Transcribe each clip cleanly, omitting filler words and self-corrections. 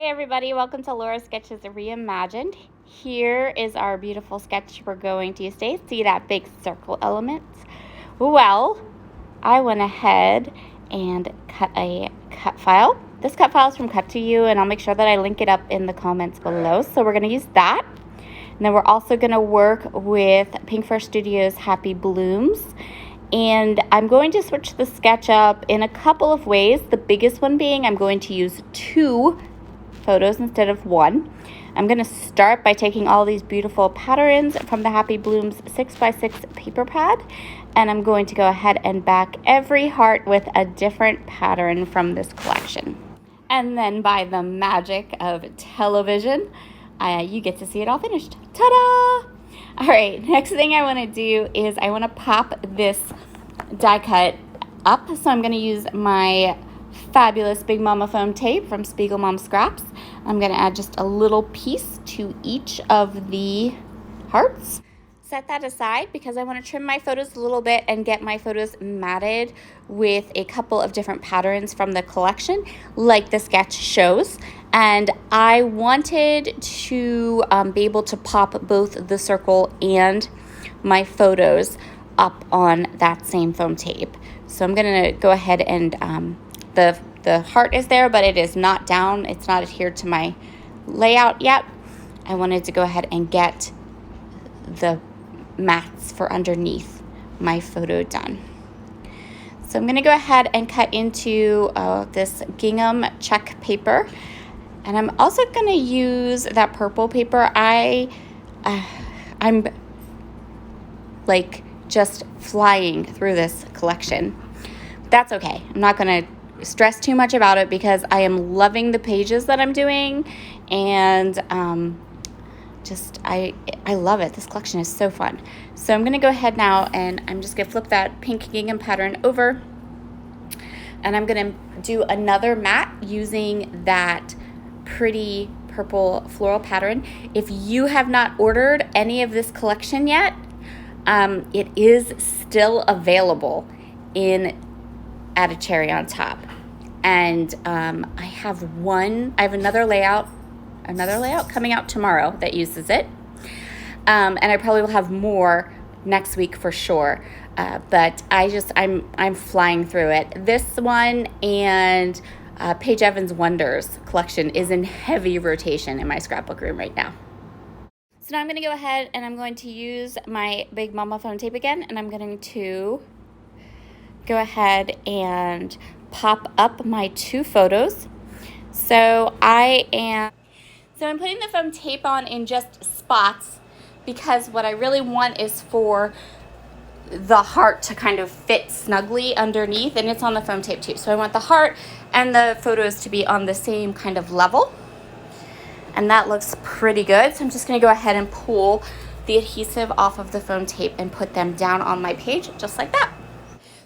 Hey everybody, welcome to Laura Sketches Reimagined. Here is our beautiful sketch we're going to use today. See that big circle element? Well, I went ahead and cut a cut file. This cut file is from Cut to You, and I'll make sure that I link it up in the comments below. So we're going to use that. And then we're also going to work with Pinkfresh Studios Happy Blooms. And I'm going to switch the sketch up in a couple of ways. The biggest one being I'm going to use 2 photos instead of 1. I'm going to start by taking all these beautiful patterns from the Happy Blooms 6x6 paper pad, and I'm going to go ahead and back every heart with a different pattern from this collection. And then by the magic of television, you get to see it all finished. Ta-da! All right, next thing I want to do is I want to pop this die cut up. So I'm going to use my fabulous Big Mama foam tape from Spiegel Mom Scraps. I'm going to add just a little piece to each of the hearts. Set that aside because I want to trim my photos a little bit and get my photos matted with a couple of different patterns from the collection like the sketch shows. And I wanted to be able to pop both the circle and my photos up on that same foam tape. So I'm going to go ahead and the heart is there, but it is not down. It's not adhered to my layout yet. I wanted to go ahead and get the mats for underneath my photo done. So I'm going to go ahead and cut into this gingham check paper. And I'm also going to use that purple paper. I'm like just flying through this collection. That's okay. I'm not going to stress too much about it because I am loving the pages that I'm doing, and I love it. This collection is so fun. So I'm going to go ahead now and I'm just going to flip that pink gingham pattern over, and I'm going to do another mat using that pretty purple floral pattern. If you have not ordered any of this collection yet, it is still available in Add a Cherry on Top. And I have another layout coming out tomorrow that uses it. And I probably will have more next week for sure. But I'm flying through it. This one and Paige Evans Wonders collection is in heavy rotation in my scrapbook room right now. So now I'm going to go ahead and I'm going to use my Big Mama foam tape again, and I'm going to go ahead and pop up my 2 photos. So I'm putting the foam tape on in just spots because what I really want is for the heart to kind of fit snugly underneath, and it's on the foam tape too. So I want the heart and the photos to be on the same kind of level, and that looks pretty good. So I'm just going to go ahead and pull the adhesive off of the foam tape and put them down on my page just like that.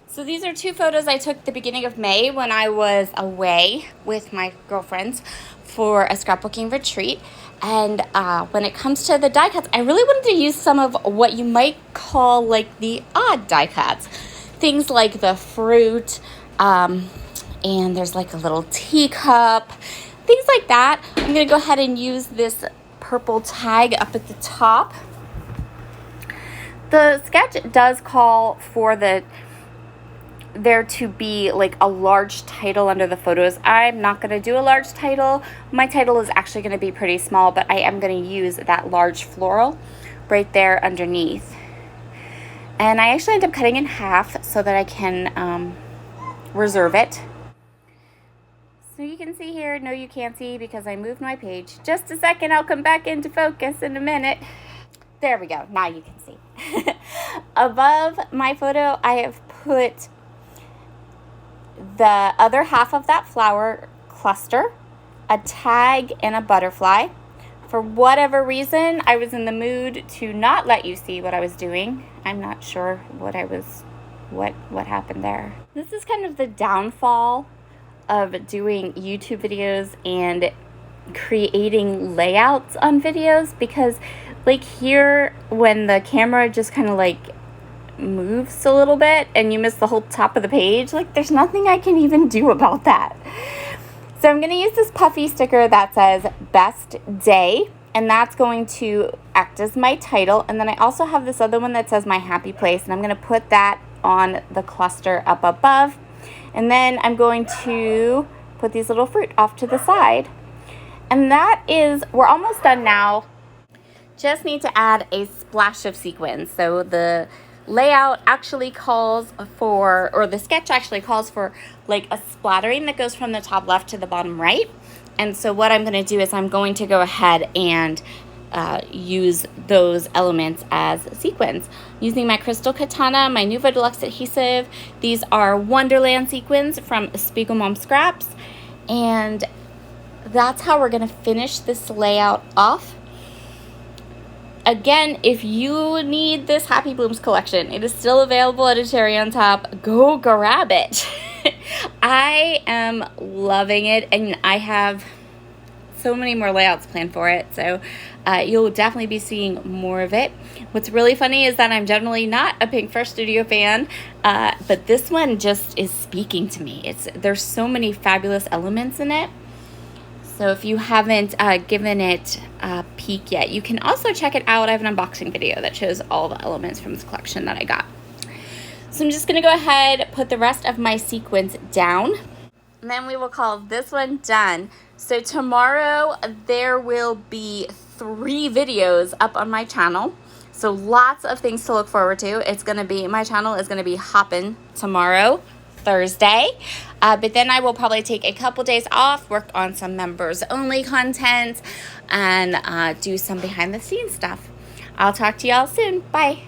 So these are 2 photos I took the beginning of May when I was away with my girlfriends for a scrapbooking retreat. And when it comes to the die cuts, I really wanted to use some of what you might call like the odd die cuts. Things like the fruit, and there's like a little teacup, things like that. I'm going to go ahead and use this purple tag up at the top. The sketch does call for there to be like a large title under the photos. I'm not going to do a large title. My title is actually going to be pretty small, but I am going to use that large floral right there underneath. And I actually end up cutting in half so that I can reserve it. So you can see here, no you can't see because I moved my page. Just a second, I'll come back into focus in a minute. There we go, now you can see. Above my photo, I have put the other half of that flower cluster, a tag, and a butterfly. For whatever reason, I was in the mood to not let you see what I was doing. I'm not sure what happened there. This is kind of the downfall of doing YouTube videos and creating layouts on videos, because like here when the camera just kind of like moves a little bit and you miss the whole top of the page, like there's nothing I can even do about that. So I'm going to use this puffy sticker that says Best Day, and that's going to act as my title. And then I also have this other one that says My Happy Place, and I'm going to put that on the cluster up above. And then I'm going to put these little fruit off to the side. And that is, we're almost done now. Just need to add a splash of sequins. So the layout actually calls for, or the sketch actually calls for, like a splattering that goes from the top left to the bottom right. And so what I'm going to do is I'm going to go ahead and use those elements as sequins. Using my Crystal Katana, my Nuvo Deluxe adhesive. These are Wonderland sequins from Spiegel Mom Scraps. And that's how we're going to finish this layout off. Again, if you need this Happy Blooms collection, it is still available at a cherry on top. Go grab it. I am loving it, and I have so many more layouts planned for it, so you'll definitely be seeing more of it. What's really funny is that I'm generally not a Pinkfresh Studio fan, but this one just is speaking to me. There's so many fabulous elements in it. So if you haven't given it a peek yet, you can also check it out. I have an unboxing video that shows all the elements from this collection that I got. So I'm just going to go ahead, put the rest of my sequins down, and then we will call this one done. So tomorrow there will be 3 videos up on my channel. So lots of things to look forward to. My channel is going to be hopping tomorrow, Thursday, but then I will probably take a couple days off, work on some members only content, and do some behind the scenes stuff. I'll talk to y'all soon. Bye.